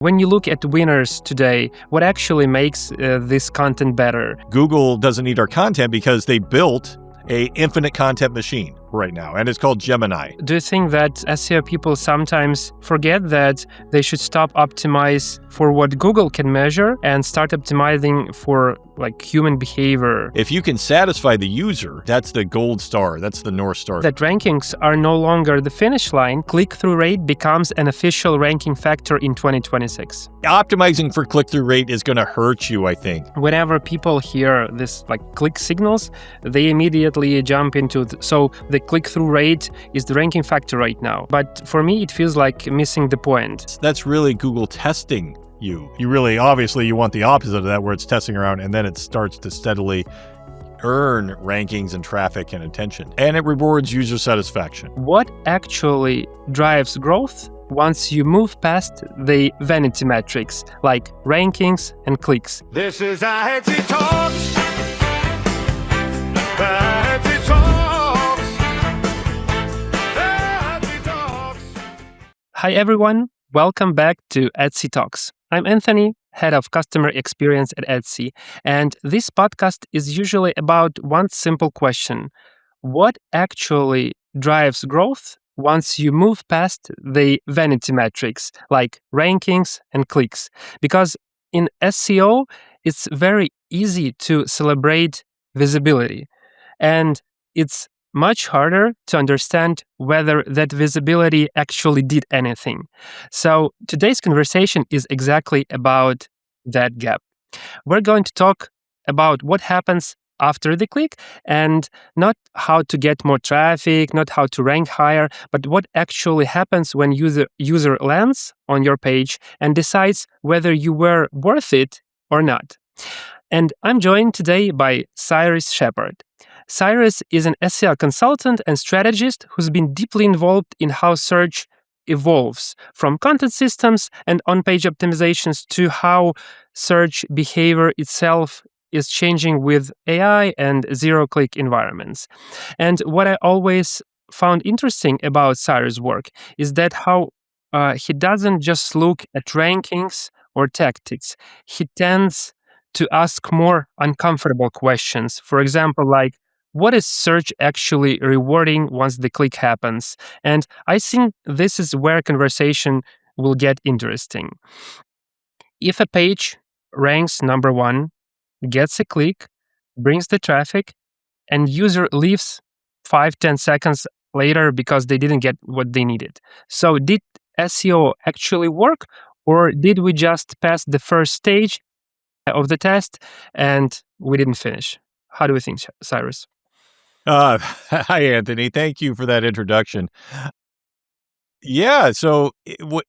When you look at winners today, what actually makes this content better? Google doesn't need our content because they built an infinite content machine right now, and it's called Gemini. Do you think that SEO people sometimes forget that they should stop optimize for what Google can measure and start optimizing for human behavior? If you can satisfy the user, that's the gold star, that's the North Star. That rankings are no longer the finish line, click-through rate becomes an official ranking factor in 2026. Optimizing for click-through rate is going to hurt you, I think. Whenever people hear this click signals, they immediately jump into the click-through rate is the ranking factor right now. But for me, it feels like missing the point. That's really Google testing you. You want the opposite of that, where it's testing around and then it starts to steadily earn rankings and traffic and attention. And it rewards user satisfaction. What actually drives growth once you move past the vanity metrics like rankings and clicks? This is Adsy Talks. Adsy Talks. Adsy Talks. Hi everyone, welcome back to Adsy Talks. I'm Anthony, head of customer experience at Adsy, and this podcast is usually about one simple question: what actually drives growth once you move past the vanity metrics like rankings and clicks? Because in SEO, it's very easy to celebrate visibility, and it's much harder to understand whether that visibility actually did anything. So today's conversation is exactly about that gap. We're going to talk about what happens after the click, and not how to get more traffic, not how to rank higher, but what actually happens when user lands on your page and decides whether you were worth it or not. And I'm joined today by Cyrus Shepard. Cyrus is an SEO consultant and strategist who's been deeply involved in how search evolves, from content systems and on-page optimizations to how search behavior itself is changing with AI and zero-click environments. And what I always found interesting about Cyrus' work is that how he doesn't just look at rankings or tactics. He tends to ask more uncomfortable questions. For example, what is search actually rewarding once the click happens? And I think this is where conversation will get interesting. If a page ranks number one, gets a click, brings the traffic, and user leaves 5-10 seconds later because they didn't get what they needed. So did SEO actually work, or did we just pass the first stage of the test and we didn't finish? How do you think, Cyrus? Hi, Anthony. Thank you for that introduction. Yeah, so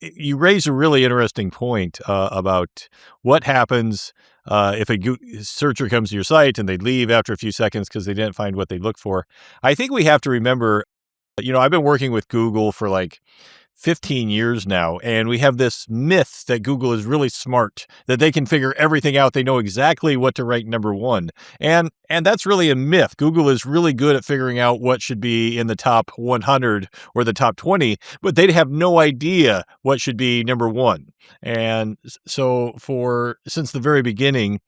you raise a really interesting point about what happens if a searcher comes to your site and they leave after a few seconds because they didn't find what they looked for. I think we have to remember, I've been working with Google for 15 years now, and we have this myth that Google is really smart, that they can figure everything out. They know exactly what to rank number one. And that's really a myth. Google is really good at figuring out what should be in the top 100 or the top 20, but they have no idea what should be number one. And so since the very beginning,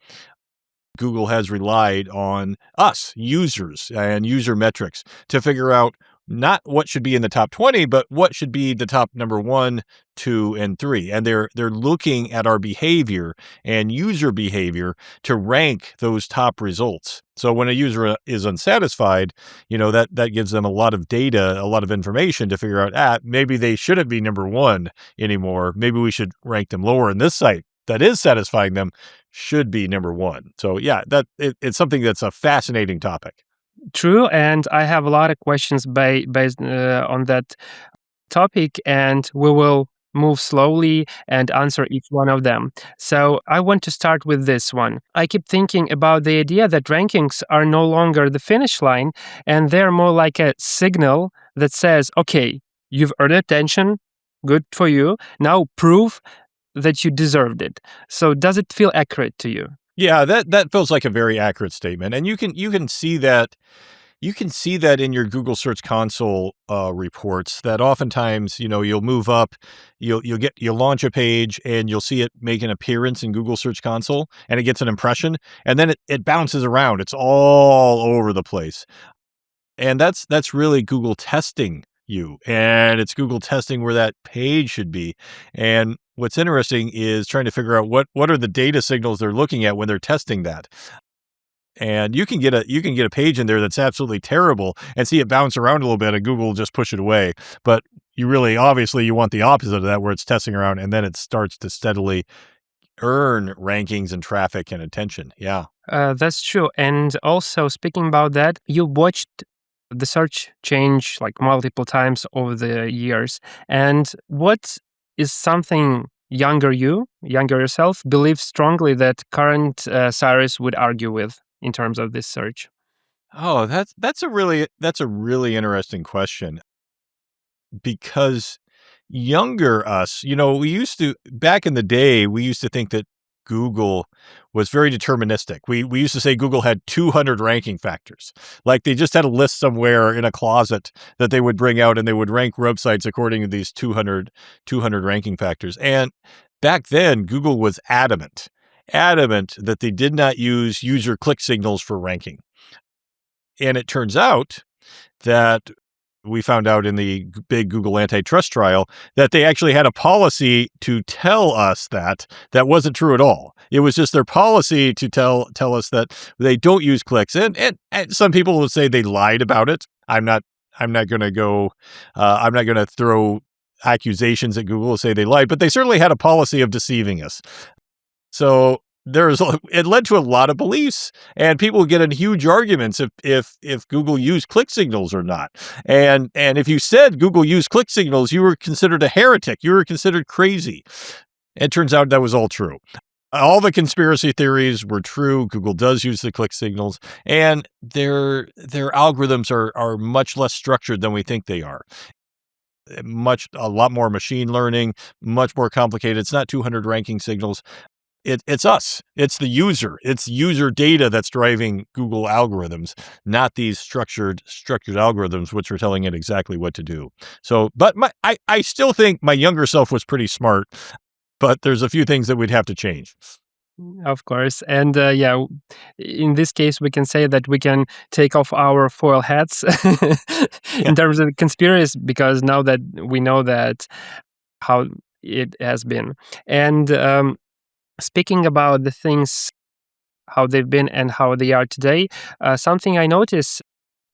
Google has relied on us, users, and user metrics to figure out not what should be in the top 20, but what should be the top number 1, 2, and 3. And they're looking at our behavior and user behavior to rank those top results. So when a user is unsatisfied, that gives them a lot of data, a lot of information to figure out, maybe they shouldn't be number 1 anymore. Maybe we should rank them lower. And this site that is satisfying them should be number 1. So yeah, it's something that's a fascinating topic. True, and I have a lot of questions based on that topic, and we will move slowly and answer each one of them. So I want to start with this one. I keep thinking about the idea that rankings are no longer the finish line, and they're more like a signal that says, okay, you've earned attention, good for you, now prove that you deserved it. So does it feel accurate to you? Yeah, that feels like a very accurate statement. And you can see that You can see that in your Google Search Console reports. That oftentimes, you'll move up, you'll launch a page, and you'll see it make an appearance in Google Search Console, and it gets an impression, and then it bounces around. It's all over the place, and that's really Google testing you, and it's Google testing where that page should be. And what's interesting is trying to figure out what are the data signals they're looking at when they're testing that. And you can get a page in there that's absolutely terrible and see it bounce around a little bit, and Google will just push it away. But obviously you want the opposite of that, where it's testing around and then it starts to steadily earn rankings and traffic and attention. Yeah. That's true. And also, speaking about that, you watched the search change like multiple times over the years. And what is something younger yourself, believes strongly that current Cyrus would argue with in terms of this search? Oh, that's a really interesting question, because younger us, back in the day, we used to think that Google was very deterministic. We used to say Google had 200 ranking factors. Like they just had a list somewhere in a closet that they would bring out, and they would rank websites according to these 200 ranking factors. And back then, Google was adamant that they did not use user click signals for ranking. And it turns out that we found out in the big Google antitrust trial that they actually had a policy to tell us that wasn't true at all. It was just their policy to tell us that they don't use clicks. And some people would say they lied about it. I'm not going to go. I'm not going to throw accusations at Google and say they lied, but they certainly had a policy of deceiving us. So it led to a lot of beliefs, and people would get in huge arguments if Google used click signals or not. And if you said Google used click signals, you were considered a heretic. You were considered crazy. It turns out that was all true. All the conspiracy theories were true. Google does use the click signals, and their algorithms are much less structured than we think they are. A lot more machine learning, much more complicated. It's not 200 ranking signals. It's us. It's the user. It's user data that's driving Google algorithms, not these structured algorithms, which are telling it exactly what to do. So, but I still think my younger self was pretty smart, but there's a few things that we'd have to change. Of course. And in this case, we can say that we can take off our foil hats in terms of conspiracy, because now that we know that how it has been. And speaking about the things, how they've been and how they are today, something I notice,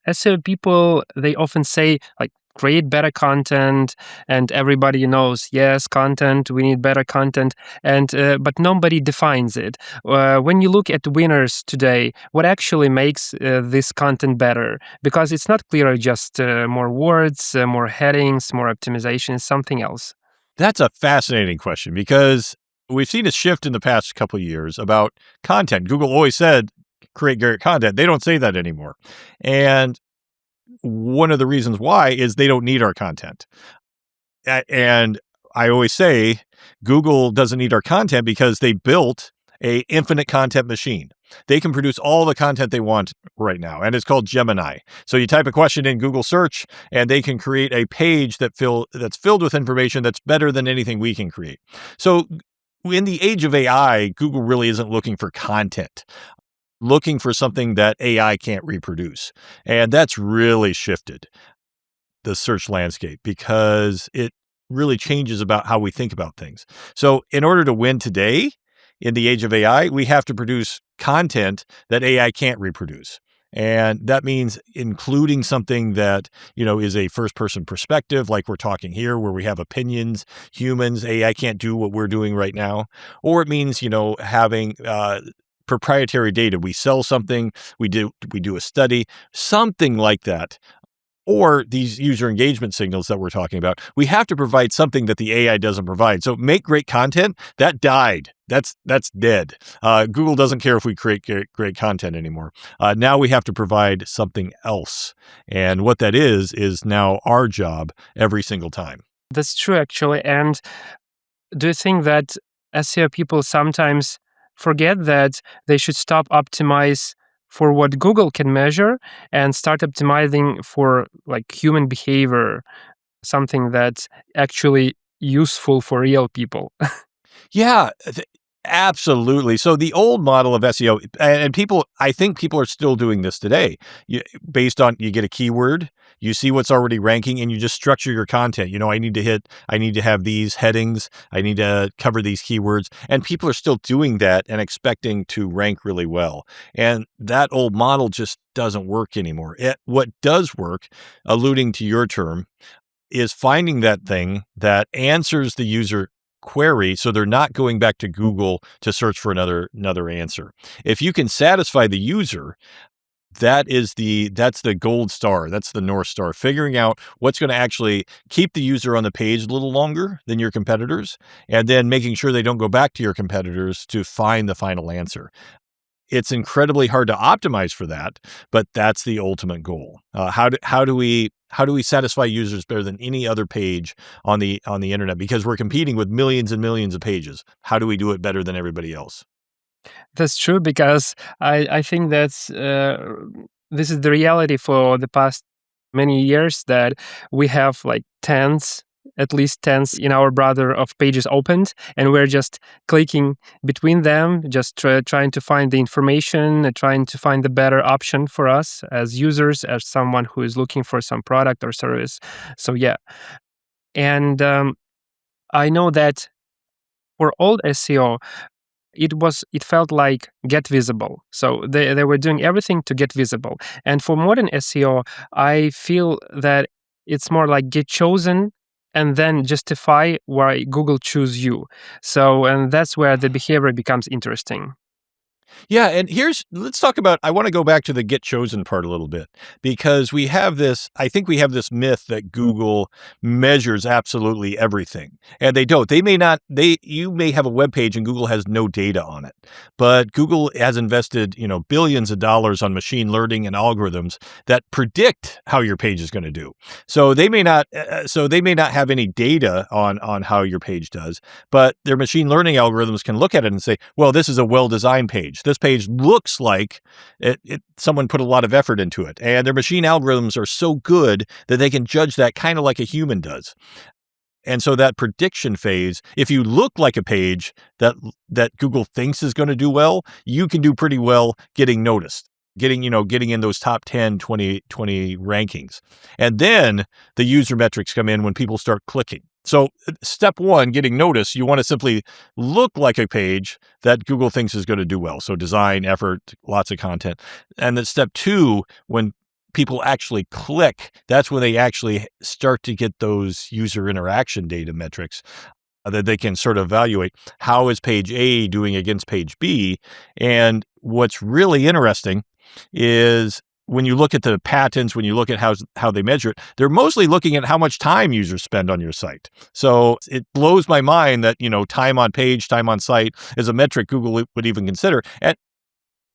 SEO people, they often say, like, create better content, and everybody knows, yes, content, we need better content, and but nobody defines it. When you look at winners today, what actually makes this content better? Because it's not clear, just more words, more headings, more optimization, something else. That's a fascinating question, because we've seen a shift in the past couple of years about content. Google always said, create great content. They don't say that anymore. And one of the reasons why is they don't need our content. And I always say Google doesn't need our content because they built an infinite content machine. They can produce all the content they want right now, and it's called Gemini. So you type a question in Google search, and they can create a page that's filled with information that's better than anything we can create. So in the age of AI, Google really isn't looking for content, looking for something that AI can't reproduce. And that's really shifted the search landscape, because it really changes about how we think about things. So in order to win today in the age of AI, we have to produce content that AI can't reproduce. And that means including something that, is a first-person perspective, like we're talking here, where we have opinions, humans. AI can't do what we're doing right now. Or it means, having proprietary data. We sell something, we do a study, something like that. Or these user engagement signals that we're talking about. We have to provide something that the AI doesn't provide. So make great content, that died. That's dead. Google doesn't care if we create great content anymore. Now we have to provide something else. And what that is now our job every single time. That's true, actually. And do you think that SEO people sometimes forget that they should stop optimize for what Google can measure and start optimizing for like human behavior, something that's actually useful for real people. Yeah, absolutely. So the old model of SEO, and people, I think people are still doing this today. Based on you get a keyword, you see what's already ranking, and you just structure your content. I need to have these headings, I need to cover these keywords, and people are still doing that and expecting to rank really well. And that old model just doesn't work anymore. What does work, alluding to your term, is finding that thing that answers the user query so they're not going back to Google to search for another answer. If you can satisfy the user, that's the gold star. That's the North Star, figuring out what's going to actually keep the user on the page a little longer than your competitors, and then making sure they don't go back to your competitors to find the final answer. It's incredibly hard to optimize for that, but that's the ultimate goal. How do we satisfy users better than any other page on the internet? Because we're competing with millions and millions of pages. How do we do it better than everybody else? That's true, because I think that's this is the reality for the past many years, that we have like at least tens in our browser of pages opened, and we're just clicking between them, just trying to find the information, trying to find the better option for us as users, as someone who is looking for some product or service. So yeah, and I know that for old SEO, it felt like get visible. So they were doing everything to get visible. And for modern SEO, I feel that it's more like get chosen and then justify why Google choose you. So, and that's where the behavior becomes interesting. Yeah, and let's talk about, I want to go back to the get chosen part a little bit, because I think we have this myth that Google measures absolutely everything, and they don't. You may have a web page and Google has no data on it, but Google has invested, billions of dollars on machine learning and algorithms that predict how your page is going to do. So they may not have any data on how your page does, but their machine learning algorithms can look at it and say, well, this is a well-designed page. This page looks like someone put a lot of effort into it. And their machine algorithms are so good that they can judge that kind of like a human does. And so that prediction phase, if you look like a page that Google thinks is going to do well, you can do pretty well getting noticed, getting in those top 10, 20 rankings. And then the user metrics come in when people start clicking. So step one, getting noticed, you want to simply look like a page that Google thinks is going to do well. So design, effort, lots of content. And then step two, when people actually click, that's when they actually start to get those user interaction data metrics that they can sort of evaluate. How is page A doing against page B? And what's really interesting is when you look at the patents, when you look at how they measure it, they're mostly looking at how much time users spend on your site. So it blows my mind that, time on page, time on site is a metric Google would even consider.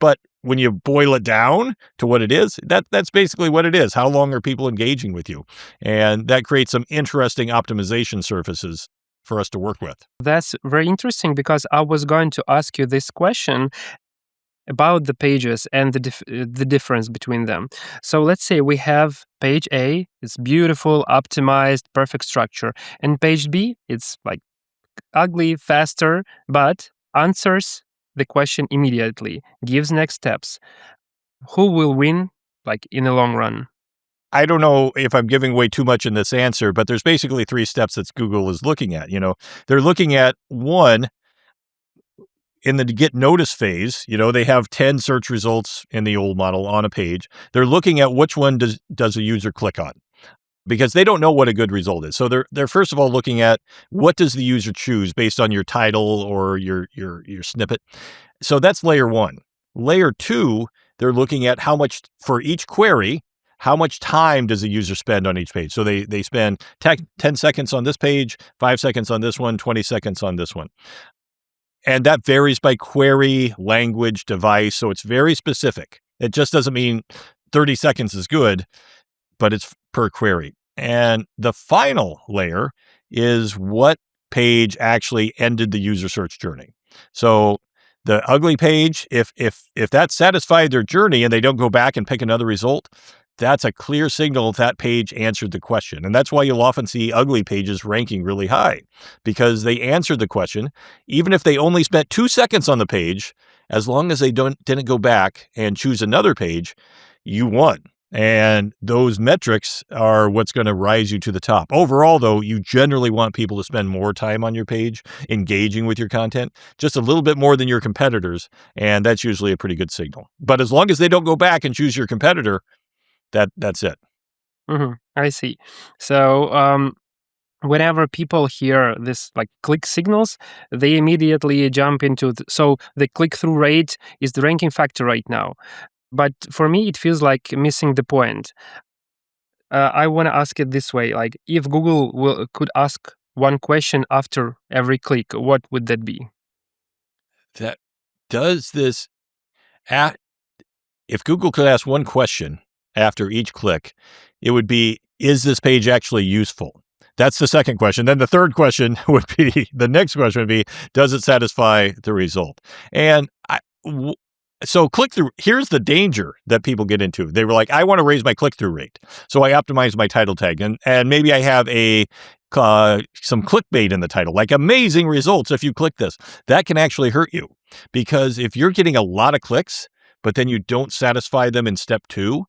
But when you boil it down to what it is, that's basically what it is. How long are people engaging with you? And that creates some interesting optimization surfaces for us to work with. That's very interesting, because I was going to ask you this question about the pages and the difference between them. So let's say we have page A, it's beautiful, optimized, perfect structure, and page B, it's like ugly, faster, but answers the question immediately, gives next steps. Who will win, like in the long run? I don't know if I'm giving away too much in this answer, but there's basically 3 steps that Google is looking at. They're looking at, one, in the get notice phase, they have 10 search results in the old model on a page. They're looking at which one does a user click on, because they don't know what a good result is. So they're first of all looking at what does the user choose based on your title or your snippet. So that's layer one. Layer two, they're looking at how much for each query, how much time does the user spend on each page? So they spend 10 seconds on this page, 5 seconds on this one, 20 seconds on this one. And that varies by query, language, device. So it's very specific. It just doesn't mean 30 seconds is good, but it's per query. And the final layer is what page actually ended the user search journey. So The ugly page, if that satisfied their journey and they don't go back and pick another result, that's a clear signal that page answered the question. And that's why you'll often see ugly pages ranking really high, because they answered the question. Even if they only spent 2 seconds on the page, as long as they didn't go back and choose another page, you won. And those metrics are what's going to rise you to the top. Overall, though, you generally want people to spend more time on your page, engaging with your content, just a little bit more than your competitors. And that's usually a pretty good signal. But as long as they don't go back and choose your competitor, that's it. I see. So whenever people hear this like click signals, they immediately jump into so the click-through rate is the ranking factor right now. But for me, it feels like missing the point. I want to ask it this way: like, if Google could ask one question after every click, what would that be? That does this. If Google could ask one question after each click, it would be, is this page actually useful? That's the second question. Then the third question would be, the next question would be, does it satisfy the result? And so click-through, here's the danger that people get into. They were like, I want to raise my click-through rate. So I optimize my title tag. And maybe I have some clickbait in the title, like amazing results if you click this. That can actually hurt you, because if you're getting a lot of clicks, but then you don't satisfy them in step 2,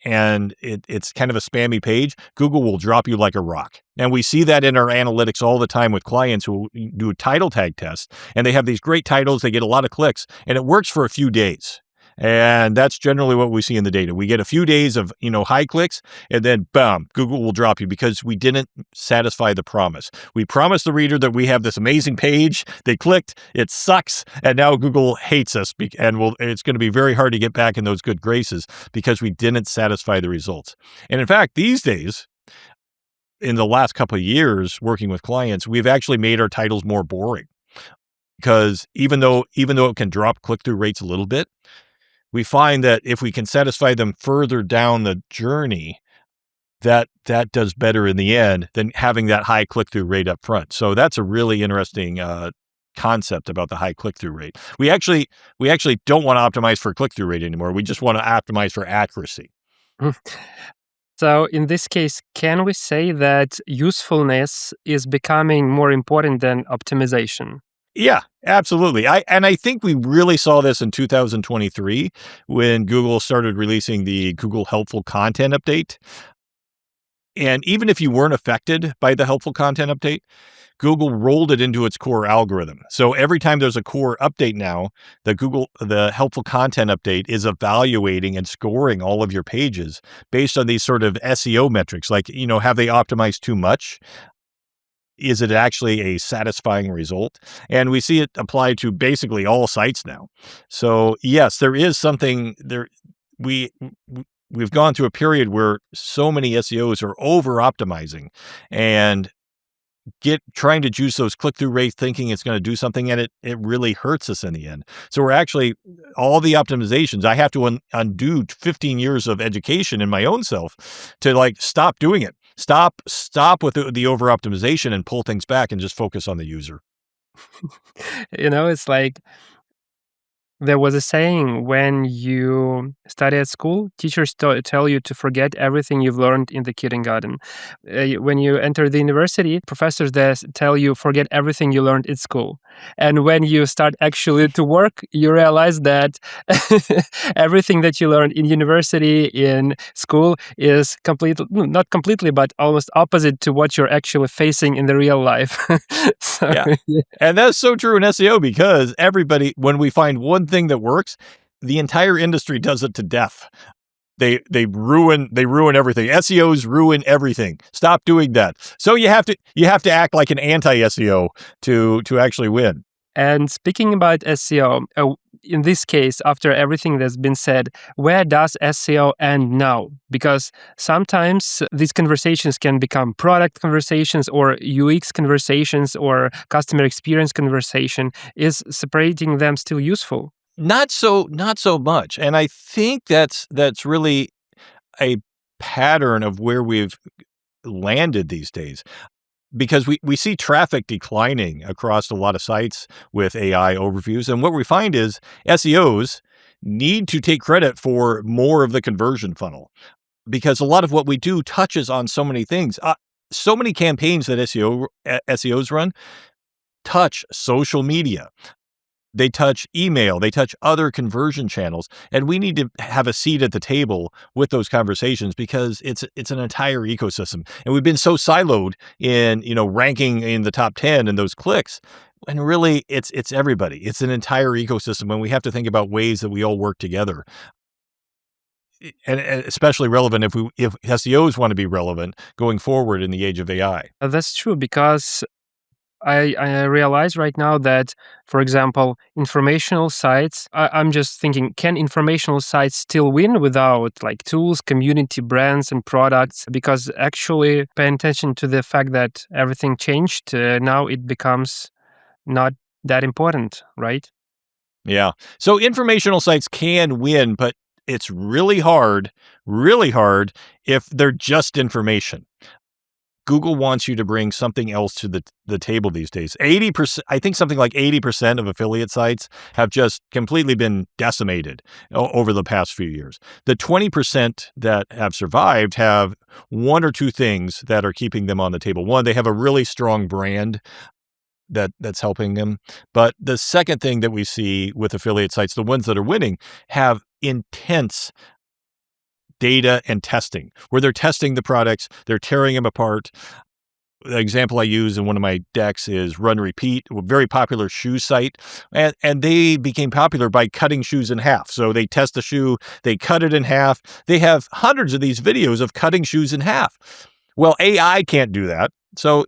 and it's kind of a spammy page, Google will drop you like a rock. And we see that in our analytics all the time with clients who do title tag tests, and they have these great titles, they get a lot of clicks, and it works for a few days. And that's generally what we see in the data. We get a few days of, high clicks, and then bam, Google will drop you because we didn't satisfy the promise. We promised the reader that we have this amazing page. They clicked, it sucks, and now Google hates us, and it's going to be very hard to get back in those good graces because we didn't satisfy the results. And in fact, these days, in the last couple of years working with clients, we've actually made our titles more boring, because even though it can drop click-through rates a little bit, we find that if we can satisfy them further down the journey, that does better in the end than having that high click-through rate up front. So that's a really interesting concept about the high click-through rate. We actually don't want to optimize for click-through rate anymore. We just want to optimize for accuracy. So in this case, can we say that usefulness is becoming more important than optimization? Yeah, absolutely. I think we really saw this in 2023 when Google started releasing the Google Helpful Content Update. And even if you weren't affected by the Helpful Content Update, Google rolled it into its core algorithm. So every time there's a core update now, the Helpful Content Update is evaluating and scoring all of your pages based on these sort of SEO metrics, like, have they optimized too much? Is it actually a satisfying result? And we see it applied to basically all sites now. So yes, there is something there. We've gone through a period where so many SEOs are over optimizing and trying to juice those click-through rates, thinking it's going to do something, and it really hurts us in the end. So we're actually, all the optimizations, I have to undo 15 years of education in my own self to stop doing it. Stop with the over optimization and pull things back and just focus on the user. It's like there was a saying: when you study at school, teachers tell you to forget everything you've learned in the kindergarten. When you enter the university, professors tell you forget everything you learned in school. And when you start actually to work, you realize that everything that you learned in university, in school, is not completely, but almost opposite to what you're actually facing in the real life. Yeah. And that's so true in SEO, because everybody, when we find one thing that works, the entire industry does it to death. They ruin everything. SEOs ruin everything. Stop doing that. So you have to act like an anti-SEO to actually win. And speaking about SEO, in this case, after everything that's been said, where does SEO end now? Because sometimes these conversations can become product conversations or UX conversations or customer experience conversation. Is separating them still useful? Not so much. And I think that's really a pattern of where we've landed these days. because we see traffic declining across a lot of sites with AI overviews. And what we find is SEOs need to take credit for more of the conversion funnel, because a lot of what we do touches on so many things. So many campaigns that SEOs run touch social media. They touch email, they touch other conversion channels, and we need to have a seat at the table with those conversations because it's an entire ecosystem. And we've been so siloed in, ranking in the top 10 and those clicks. And really it's everybody. It's an entire ecosystem, and we have to think about ways that we all work together. And especially relevant if SEOs want to be relevant going forward in the age of AI. That's true, because I realize right now that, for example, informational sites, I'm just thinking, can informational sites still win without like tools, community, brands, and products? Because actually, paying attention to the fact that everything changed, now it becomes not that important, right? Yeah. So informational sites can win, but it's really hard if they're just information. Google wants you to bring something else to the table these days. 80%, I think something like 80% of affiliate sites have just completely been decimated over the past few years. The 20% that have survived have one or two things that are keeping them on the table. One, they have a really strong brand that's helping them. But the second thing that we see with affiliate sites, the ones that are winning, have intense data and testing, where they're testing the products, they're tearing them apart. The example I use in one of my decks is Run Repeat, a very popular shoe site. And they became popular by cutting shoes in half. So they test the shoe, they cut it in half. They have hundreds of these videos of cutting shoes in half. Well, AI can't do that. So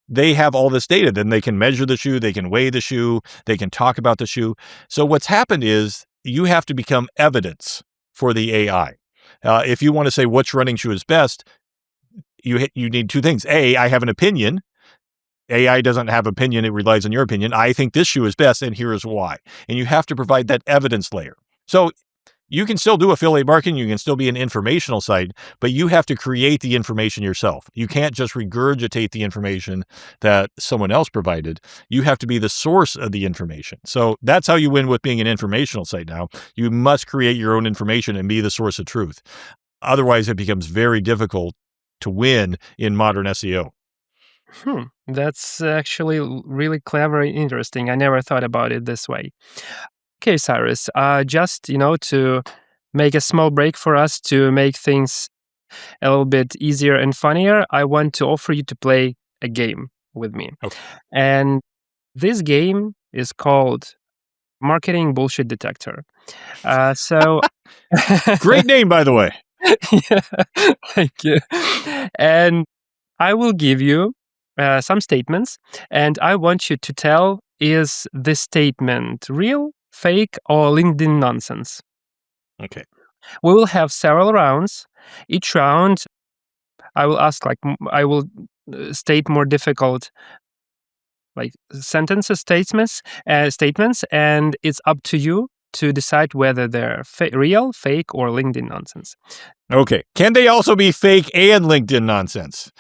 they have all this data. Then they can measure the shoe, they can weigh the shoe, they can talk about the shoe. So what's happened is you have to become evidence for the AI. If you want to say which running shoe is best, you need two things. A, I have an opinion. AI doesn't have opinion. It relies on your opinion. I think this shoe is best, and here is why. And you have to provide that evidence layer. So you can still do affiliate marketing. You can still be an informational site, but you have to create the information yourself. You can't just regurgitate the information that someone else provided. You have to be the source of the information. So that's how you win with being an informational site now. You must create your own information and be the source of truth. Otherwise, it becomes very difficult to win in modern SEO. That's actually really clever and interesting. I never thought about it this way. Okay, Cyrus, just, to make a small break for us to make things a little bit easier and funnier, I want to offer you to play a game with me. Okay. And this game is called Marketing Bullshit Detector. Great name, by the way. Yeah, thank you. And I will give you some statements, and I want you to tell, is this statement real, fake, or LinkedIn nonsense? Okay. We will have several rounds. Each round, I will ask, I will state more difficult, sentences, statements, and it's up to you to decide whether they're real, fake, or LinkedIn nonsense. Okay. Can they also be fake and LinkedIn nonsense?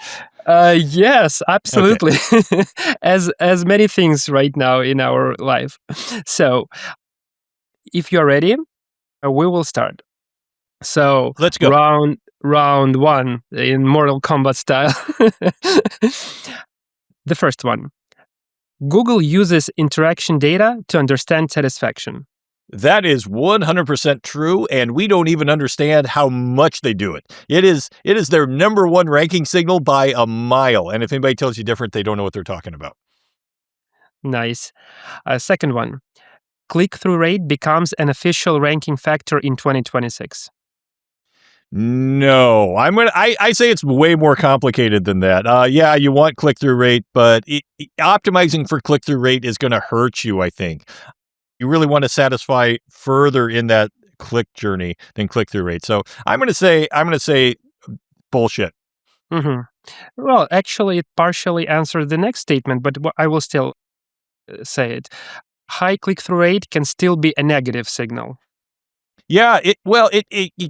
Yes, absolutely. Okay. as many things right now in our life. So, if you're ready, we will start. So, let's go. Round one in Mortal Kombat style. The first one. Google uses interaction data to understand satisfaction. That is 100% true, and we don't even understand how much they do it. It is their number one ranking signal by a mile, and if anybody tells you different, they don't know what they're talking about. Nice. Second one. Click-through rate becomes an official ranking factor in 2026. No, I say it's way more complicated than that. Yeah, you want click-through rate, but optimizing for click-through rate is going to hurt you, I think. You really want to satisfy further in that click journey than click-through rate. So I'm going to say bullshit. Mm-hmm. Well, actually, it partially answers the next statement, but I will still say it. High click-through rate can still be a negative signal. Yeah, it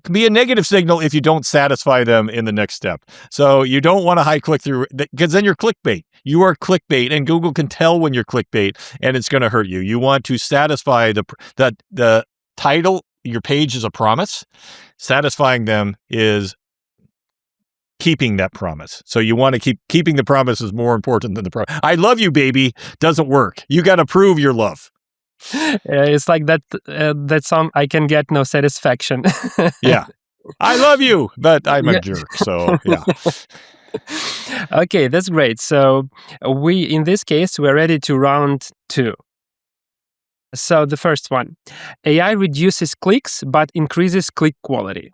can be a negative signal if you don't satisfy them in the next step. So you don't want a high click through because then you're clickbait. You are clickbait, and Google can tell when you're clickbait, and it's going to hurt you. You want to satisfy the title. Your page is a promise. Satisfying them is keeping that promise. So you want to keeping the promise is more important than the promise. I love you, baby. Doesn't work. You got to prove your love. It's like that song, I Can Get No Satisfaction. Yeah. I love you, but I'm a Yeah. jerk. So, yeah. Okay, that's great. So in this case, we're ready to round 2. So the first one, AI reduces clicks but increases click quality.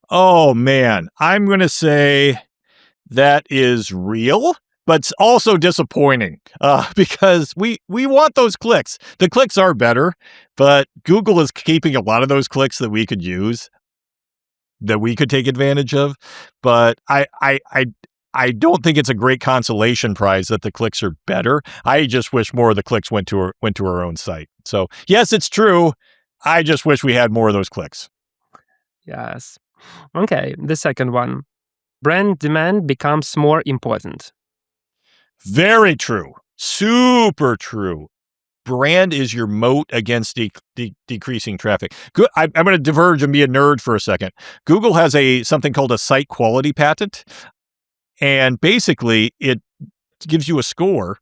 Oh, man. I'm going to say that is real, but it's also disappointing because we want those clicks. The clicks are better, but Google is keeping a lot of those clicks that we could use, that we could take advantage of. But I don't think it's a great consolation prize that the clicks are better. I just wish more of the clicks went to our own site. So yes, it's true. I just wish we had more of those clicks. Yes. Okay, the second one. Brand demand becomes more important. Very true. Super true. Brand is your moat against decreasing traffic. I'm going to diverge and be a nerd for a second. Google has something called a site quality patent. And basically, it gives you a score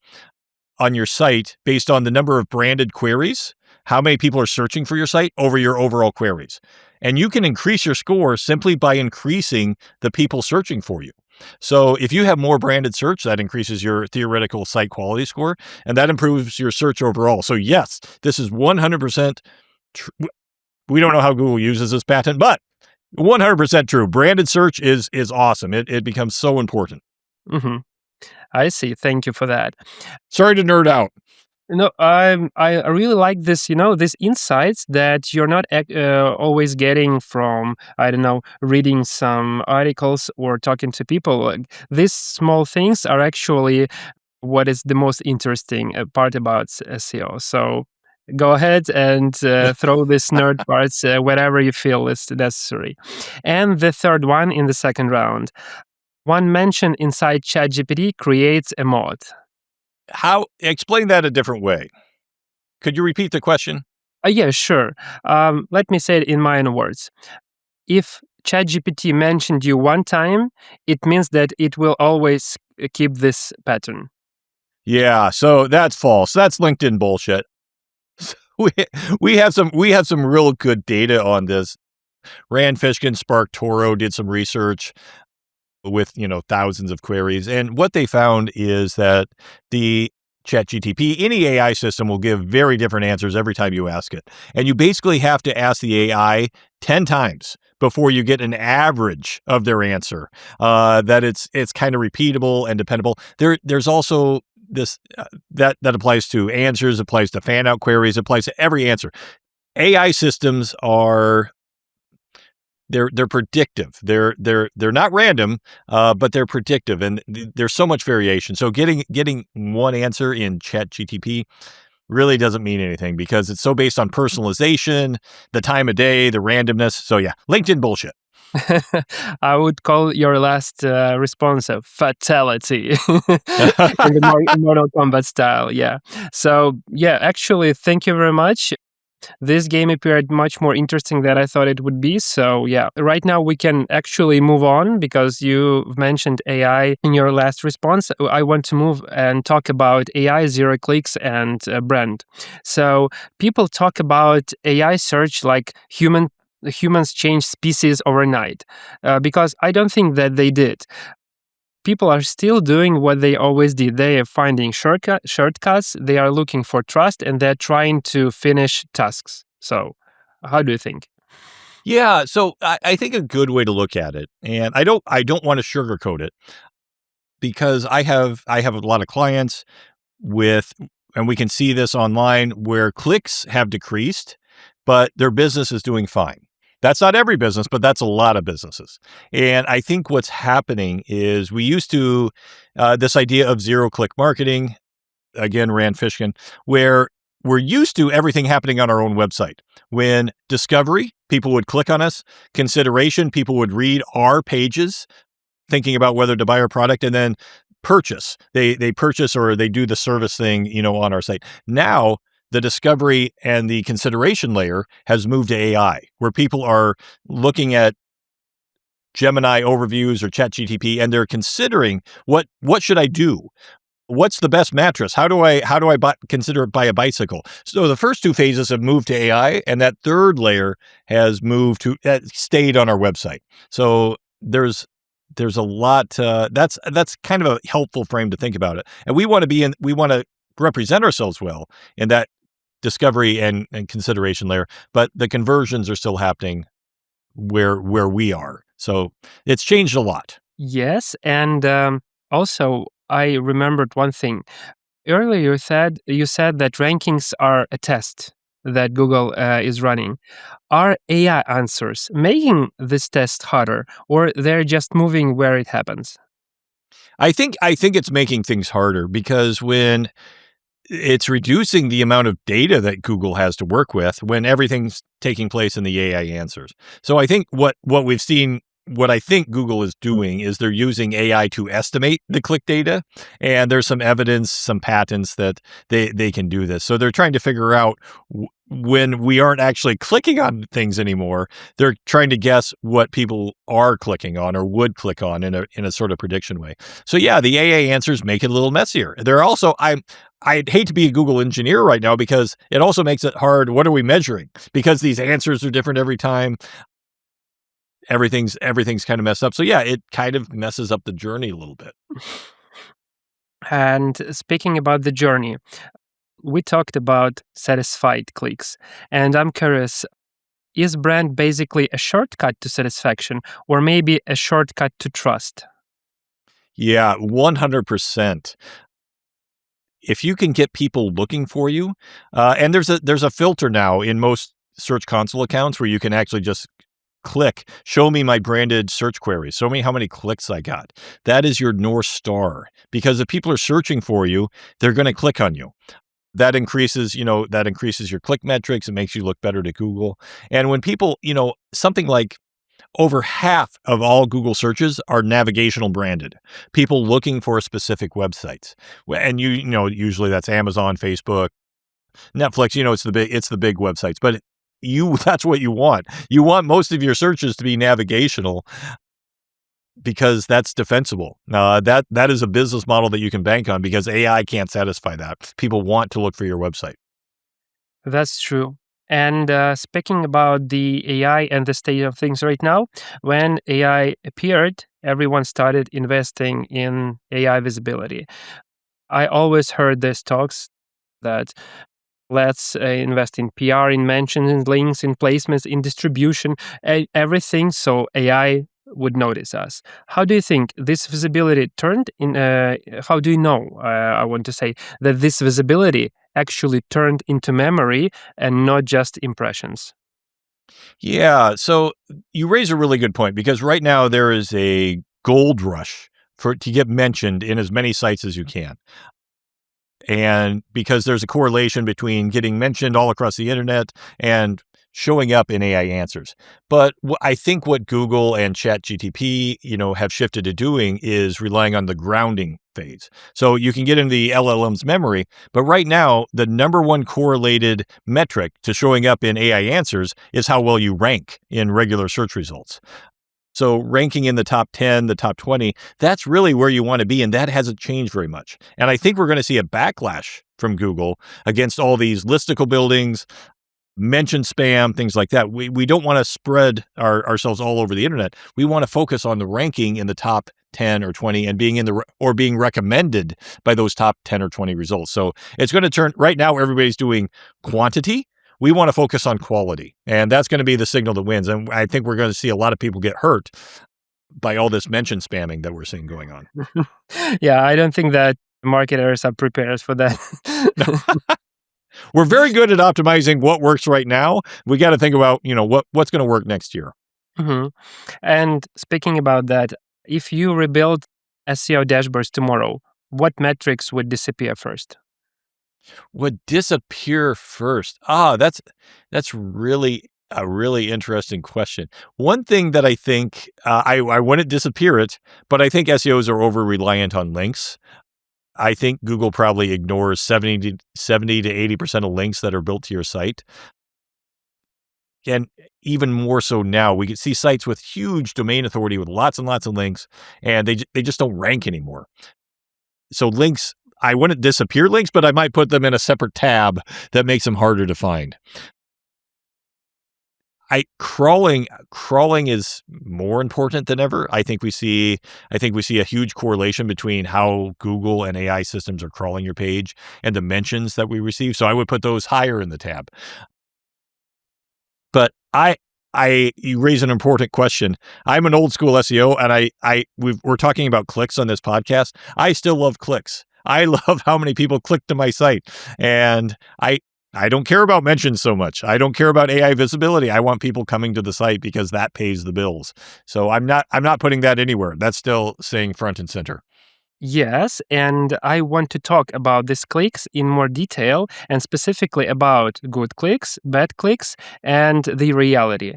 on your site based on the number of branded queries, how many people are searching for your site over your overall queries. And you can increase your score simply by increasing the people searching for you. So if you have more branded search, that increases your theoretical site quality score, and that improves your search overall. So yes, this is 100% true. We don't know how Google uses this patent, but 100% true. Branded search is awesome. It becomes so important. Mm-hmm. I see. Thank you for that. Sorry to nerd out. No, I really like this, these insights that you're not always getting from, I don't know, reading some articles or talking to people. Like, these small things are actually what is the most interesting part about SEO. So go ahead and throw this nerd parts wherever you feel is necessary. And the third one in the second round. One mention inside ChatGPT creates a mod. Explain that a different way. Could you repeat the question? Yeah, sure. Let me say it in my own words. If ChatGPT mentioned you one time, it means that it will always keep this pattern. Yeah, so that's false. That's LinkedIn bullshit. We have some real good data on this. Rand Fishkin, Spark Toro did some research with thousands of queries, and what they found is that the ChatGPT, any AI system, will give very different answers every time you ask it, and you basically have to ask the AI 10 times before you get an average of their answer. That it's kind of repeatable and dependable. There's also this that applies to answers, applies to fan out queries, applies to every answer. AI systems are they're predictive. They're not random, but they're predictive, and there's so much variation. So getting one answer in ChatGPT really doesn't mean anything because it's so based on personalization, the time of day, the randomness. So yeah, LinkedIn bullshit. I would call your last response a fatality in the Mortal Kombat style. Yeah. So yeah, actually, thank you very much. This game appeared much more interesting than I thought it would be. So yeah, right now we can actually move on because you mentioned AI in your last response. I want to move and talk about AI, zero clicks, and brand. So people talk about AI search like humans change species overnight because I don't think that they did. People are still doing what they always did. They are finding shortcuts, they are looking for trust, and they're trying to finish tasks. So, how do you think? Yeah, so I think a good way to look at it, and I don't want to sugarcoat it, because I have a lot of clients and we can see this online, where clicks have decreased, but their business is doing fine. That's not every business, but that's a lot of businesses. And I think what's happening is we used to, this idea of zero click marketing, again, Rand Fishkin, where we're used to everything happening on our own website. When discovery, people would click on us. Consideration, people would read our pages, thinking about whether to buy our product, and then purchase. They purchase or they do the service thing, on our site. Now, the discovery and the consideration layer has moved to AI, where people are looking at Gemini overviews or ChatGTP, and they're considering what should I do? What's the best mattress? How do I consider buy a bicycle? So the first two phases have moved to AI, and that third layer has moved to stayed on our website. So there's a lot. That's kind of a helpful frame to think about it. And we want to represent ourselves well in that discovery and consideration layer, but the conversions are still happening where we are. So it's changed a lot. Yes, and also I remembered one thing. Earlier you said that rankings are a test that Google is running. Are AI answers making this test harder, or they're just moving where it happens? I think it's making things harder because when it's reducing the amount of data that Google has to work with when everything's taking place in the AI answers. So I think what we've seen, what I think Google is doing is they're using AI to estimate the click data, and there's some evidence, some patents that they can do this. So they're trying to figure out when we aren't actually clicking on things anymore, they're trying to guess what people are clicking on or would click on in a sort of prediction way. So yeah, the AA answers make it a little messier. They're also, I'd hate to be a Google engineer right now because it also makes it hard. What are we measuring? Because these answers are different every time. Everything's kind of messed up. So yeah, it kind of messes up the journey a little bit. And speaking about the journey, we talked about satisfied clicks, and I'm curious, is brand basically a shortcut to satisfaction or maybe a shortcut to trust? Yeah, 100%. If you can get people looking for you, and there's a filter now in most Search Console accounts where you can actually just click, show me my branded search queries, show me how many clicks I got. That is your North Star, because if people are searching for you, they're going to click on you. That increases your click metrics. It makes you look better to Google. And when people, something like over half of all Google searches are navigational branded, people looking for specific websites. And usually that's Amazon, Facebook, Netflix, it's the big websites, but that's what you want. You want most of your searches to be navigational because that's defensible. That is a business model that you can bank on because AI can't satisfy that. People want to look for your website. That's true. And speaking about the AI and the state of things right now, when AI appeared, everyone started investing in AI visibility. I always heard these talks that let's invest in PR, in mentions, in links, in placements, in distribution, everything so AI would notice us. How do you think this visibility turned in? How do you know, I want to say, that this visibility actually turned into memory and not just impressions? Yeah, so you raise a really good point because right now there is a gold rush to get mentioned in as many sites as you can. And because there's a correlation between getting mentioned all across the internet and showing up in AI answers. But I think what Google and ChatGTP, have shifted to doing is relying on the grounding phase. So you can get into the LLM's memory, but right now, the number one correlated metric to showing up in AI answers is how well you rank in regular search results. So ranking in the top 10, the top 20, that's really where you want to be, and that hasn't changed very much. And I think we're going to see a backlash from Google against all these listicle buildings, mention spam, things like that. We don't want to spread ourselves all over the internet. We want to focus on the ranking in the top 10 or 20 and being recommended by those top 10 or 20 results. So it's going to turn, right now everybody's doing quantity. We want to focus on quality, and that's going to be the signal that wins. And I think we're going to see a lot of people get hurt by all this mention spamming that we're seeing going on. Yeah, I don't think that marketers are prepared for that. We're very good at optimizing what works right now. We got to think about, what's going to work next year. Mm-hmm. And speaking about that, if you rebuild SEO dashboards tomorrow, what metrics would disappear first? Would disappear first? That's really a really interesting question. One thing that I think I wouldn't disappear it, but I think SEOs are over reliant on links. I think Google probably ignores 70 to 80% of links that are built to your site. And even more so now, we can see sites with huge domain authority with lots and lots of links, and they just don't rank anymore. So links, I wouldn't disappear links, but I might put them in a separate tab that makes them harder to find. Crawling is more important than ever. I think we see a huge correlation between how Google and AI systems are crawling your page and the mentions that we receive. So I would put those higher in the tab. But you raise an important question. I'm an old school SEO, and we're talking about clicks on this podcast. I still love clicks. I love how many people click to my site, and I don't care about mentions so much. I don't care about AI visibility. I want people coming to the site because that pays the bills. So I'm not putting that anywhere. That's still staying front and center. Yes, and I want to talk about these clicks in more detail and specifically about good clicks, bad clicks, and the reality.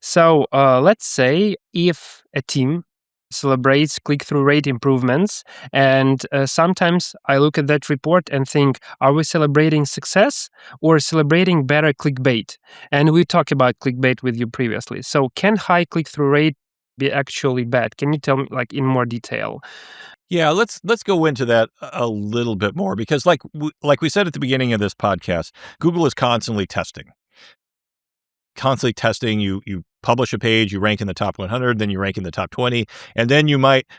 So let's say if a team celebrates click-through rate improvements, and sometimes I look at that report and think, are we celebrating success or celebrating better clickbait? And we talked about clickbait with you previously. So can high click-through rate be actually bad? Can you tell me in more detail? Yeah, let's go into that a little bit more because like we said at the beginning of this podcast, Google is constantly testing. You publish a page, you rank in the top 100, then you rank in the top 20, and then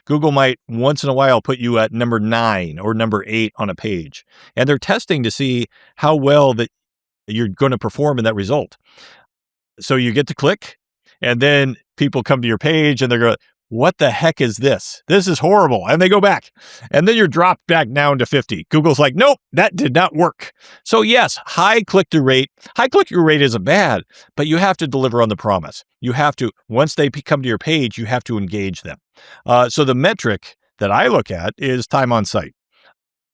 Google might once in a while put you at number 9 or number 8 on a page. And they're testing to see how well that you're going to perform in that result. So you get to click, and then people come to your page and they're going, what the heck is this? This is horrible. And they go back. And then you're dropped back down to 50. Google's like, nope, that did not work. So yes, high click-through rate isn't bad, but you have to deliver on the promise. You have to, once they come to your page, you have to engage them. So the metric that I look at is time on site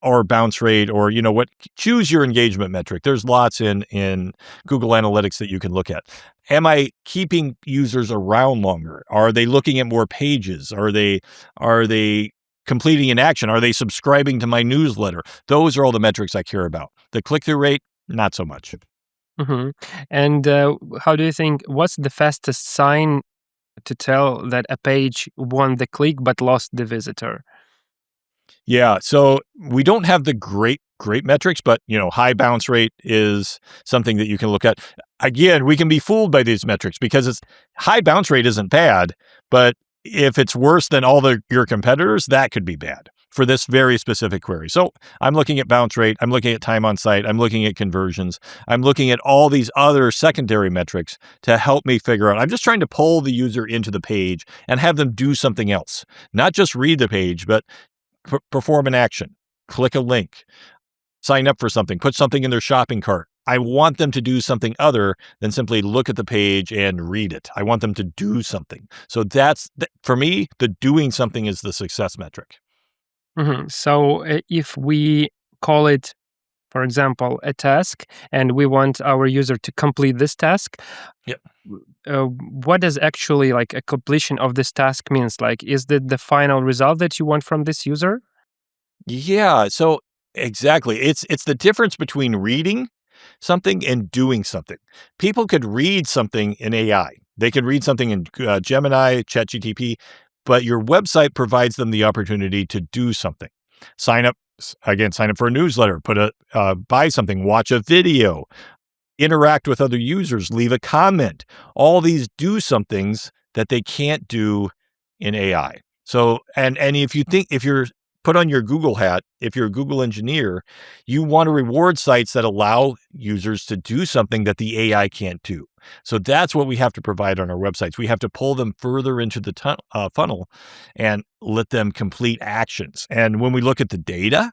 or bounce rate or, choose your engagement metric. There's lots in Google Analytics that you can look at. Am I keeping users around longer? Are they looking at more pages? Are they completing an action? Are they subscribing to my newsletter? Those are all the metrics I care about. The click-through rate, not so much. Mm-hmm. And how do you think, what's the fastest sign to tell that a page won the click but lost the visitor? Yeah, so we don't have the great metrics, but high bounce rate is something that you can look at. Again, we can be fooled by these metrics because high bounce rate isn't bad, but if it's worse than all your competitors, that could be bad for this very specific query. So I'm looking at bounce rate, I'm looking at time on site, I'm looking at conversions, I'm looking at all these other secondary metrics to help me figure out. I'm just trying to pull the user into the page and have them do something else, not just read the page, but perform an action, click a link, sign up for something, put something in their shopping cart. I want them to do something other than simply look at the page and read it. I want them to do something. So for me, the doing something is the success metric. Mm-hmm. So if we call it, for example, a task, and we want our user to complete this task, yep. What does actually a completion of this task means? Is that the final result that you want from this user? Yeah, so exactly. It's the difference between reading something and doing something. People could read something in AI. They could read something in Gemini, ChatGPT, but your website provides them the opportunity to do something. Sign up for a newsletter, buy something, watch a video, interact with other users, leave a comment. All these do somethings that they can't do in AI. So, and if you're put on your Google hat, if you're a Google engineer, you want to reward sites that allow users to do something that the AI can't do. So that's what we have to provide on our websites. We have to pull them further into the funnel and let them complete actions. And when we look at the data,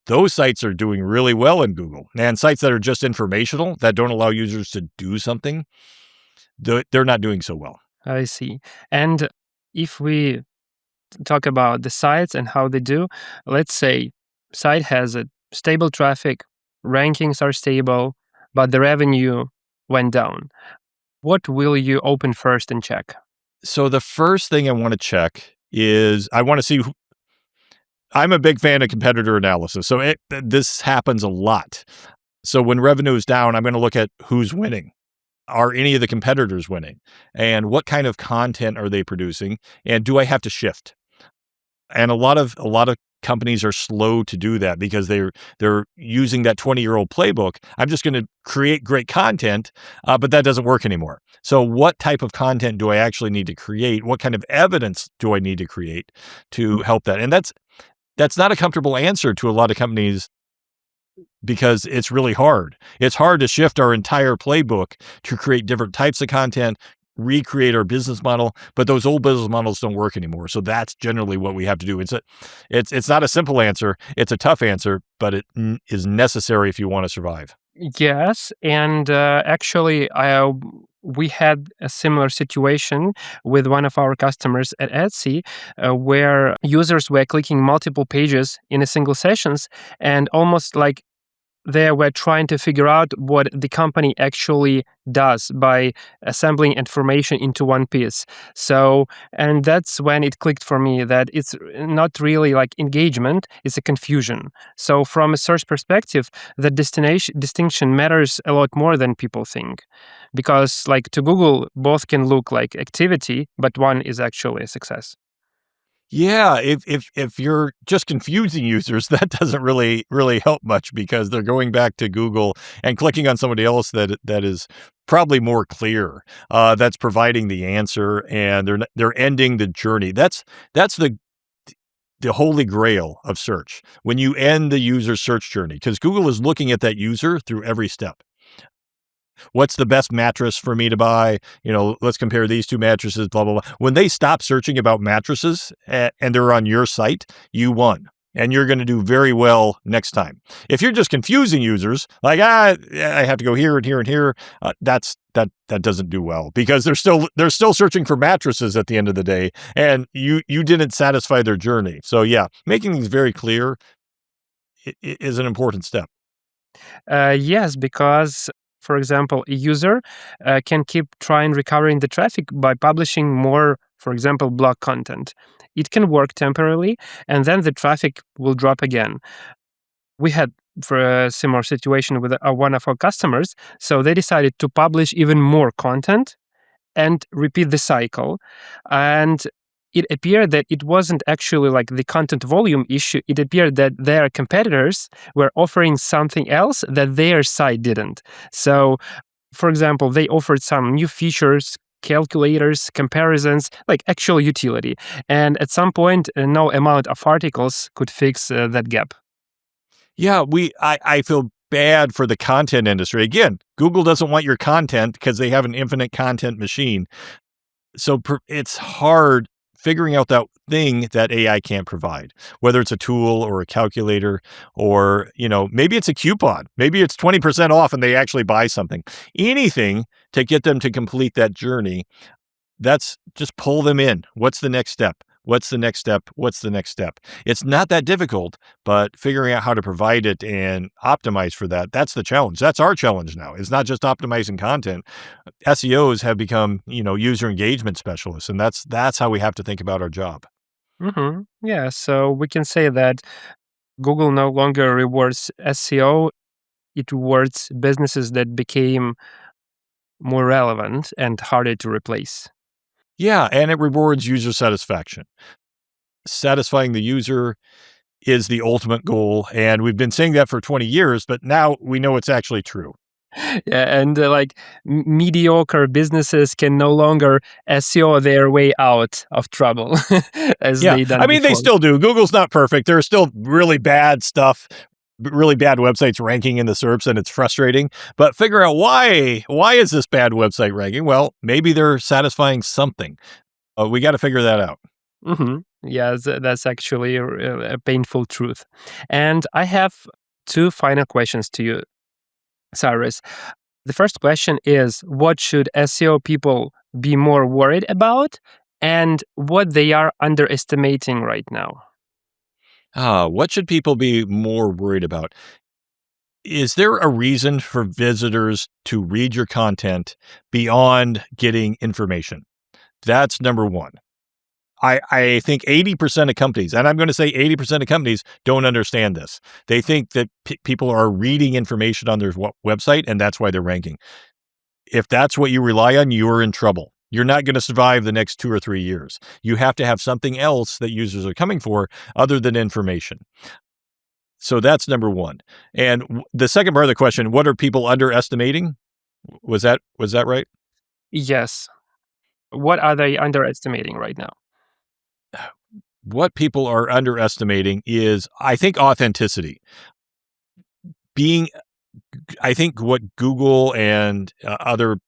those sites are doing really well in Google. And sites that are just informational, that don't allow users to do something, they're not doing so well. I see. And if we talk about the sites and how they do, let's say site has a stable traffic, rankings are stable, but the revenue went down. What will you open first and check? So the first thing I want to check is I want to see. I'm a big fan of competitor analysis, so this happens a lot. So when revenue is down, I'm going to look at who's winning. Are any of the competitors winning? And what kind of content are they producing? And do I have to shift? And a lot of companies are slow to do that because they're using that 20-year-old playbook. I'm just going to create great content, but that doesn't work anymore. So what type of content do I actually need to create? What kind of evidence do I need to create to help that? And that's not a comfortable answer to a lot of companies because it's really hard. It's hard to shift our entire playbook to create different types of content, recreate our business model, but those old business models don't work anymore. So that's generally what we have to do. It's not a simple answer. It's a tough answer, but it is necessary if you want to survive. Yes, and actually, we had a similar situation with one of our customers at Etsy, where users were clicking multiple pages in a single sessions, and almost like they were trying to figure out what the company actually does by assembling information into one piece. So, and that's when it clicked for me that it's not really like engagement, it's a confusion. So from a search perspective, the distinction matters a lot more than people think. Because like to Google, both can look like activity, but one is actually a success. Yeah, if you're just confusing users, that doesn't really help much because they're going back to Google and clicking on somebody else that is probably more clear, that's providing the answer, and they're ending the journey. That's the holy grail of search. When you end the user's search journey, because Google is looking at that user through every step. What's the best mattress for me to buy? Let's compare these two mattresses, blah, blah, blah. When they stop searching about mattresses and they're on your site, you won. And you're going to do very well next time. If you're just confusing users, like, I have to go here and here and here, that doesn't do well because they're still searching for mattresses at the end of the day, and you didn't satisfy their journey. So yeah, making things very clear is an important step. Yes, because, for example, a user can keep trying recovering the traffic by publishing more, for example, blog content. It can work temporarily, and then the traffic will drop again. We had for a similar situation with one of our customers, so they decided to publish even more content and repeat the cycle. And it appeared that it wasn't actually like the content volume issue. It appeared that their competitors were offering something else that their site didn't. So, for example, they offered some new features, calculators, comparisons, like actual utility. And at some point, no amount of articles could fix that gap. Yeah, I feel bad for the content industry. Again, Google doesn't want your content because they have an infinite content machine. So it's hard figuring out that thing that AI can't provide, whether it's a tool or a calculator, or, maybe it's a coupon, maybe it's 20% off and they actually buy something, anything to get them to complete that journey. That's just pull them in. What's the next step? What's the next step? What's the next step? It's not that difficult, but figuring out how to provide it and optimize for that, that's the challenge. That's our challenge now. It's not just optimizing content. SEOs have become, user engagement specialists, and that's how we have to think about our job. Mm-hmm. Yeah, so we can say that Google no longer rewards SEO, it rewards businesses that became more relevant and harder to replace. Yeah, and it rewards user satisfaction. Satisfying the user is the ultimate goal, and we've been saying that for 20 years, but now we know it's actually true. Yeah, and mediocre businesses can no longer SEO their way out of trouble as Yeah, they done I mean, they before. still do. Google's not perfect. There's still really bad stuff, really bad websites ranking in the SERPs, and it's frustrating. But figure out why. Why is this bad website ranking? Well, maybe they're satisfying something. We got to figure that out. Mm-hmm. Yeah, that's actually a painful truth. And I have two final questions to you, Cyrus. The first question is, what should SEO people be more worried about and what they are underestimating right now? What should people be more worried about? is there a reason for visitors to read your content beyond getting information? That's number one. I think 80% of companies, and I'm going to say 80% of companies, don't understand this. They think that people are reading information on their website, and that's why they're ranking. If that's what you rely on, you're in trouble. You're not going to survive the next 2 or 3 years. You have to have something else that users are coming for other than information. So that's number one. And the second part of the question, what are people underestimating? Was that right? Yes. What are they underestimating right now? What people are underestimating is, I think, authenticity. I think what Google and other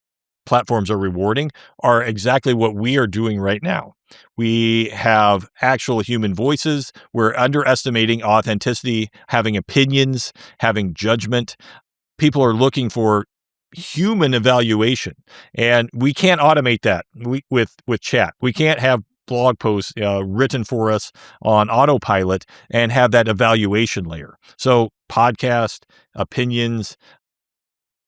platforms are rewarding are exactly what we are doing right now. We have actual human voices. We're underestimating authenticity, having opinions, having judgment. People are looking for human evaluation, and we can't automate that with chat. We can't have blog posts written for us on autopilot and have that evaluation layer. So podcast, opinions,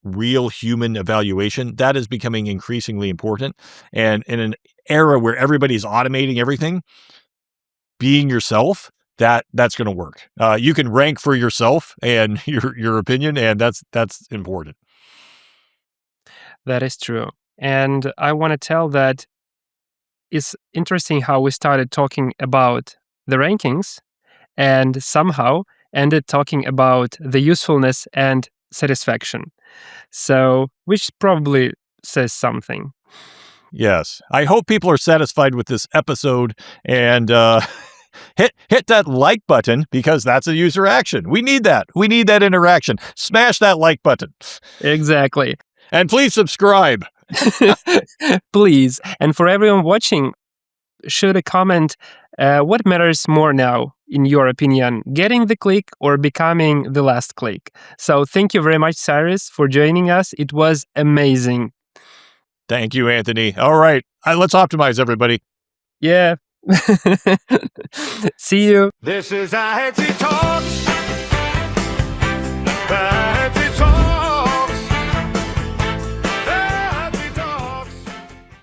real human evaluation, that is becoming increasingly important. And in an era where everybody's automating everything, being yourself, that's going to work. You can rank for yourself and your opinion, and that's important. That is true. And I want to tell that it's interesting how we started talking about the rankings and somehow ended talking about the usefulness and satisfaction. So, which probably says something. Yes. I hope people are satisfied with this episode, and hit that like button, because that's a user action. We need that. We need that interaction. Smash that like button. Exactly. And please subscribe. Please. And for everyone watching, should a comment, what matters more now, in your opinion, getting the click or becoming the last click? So thank you very much, Cyrus, for joining us. It was amazing. Thank you, Anthony. All right. Let's optimize, everybody. Yeah. See you. This is Adsy Talks. Adsy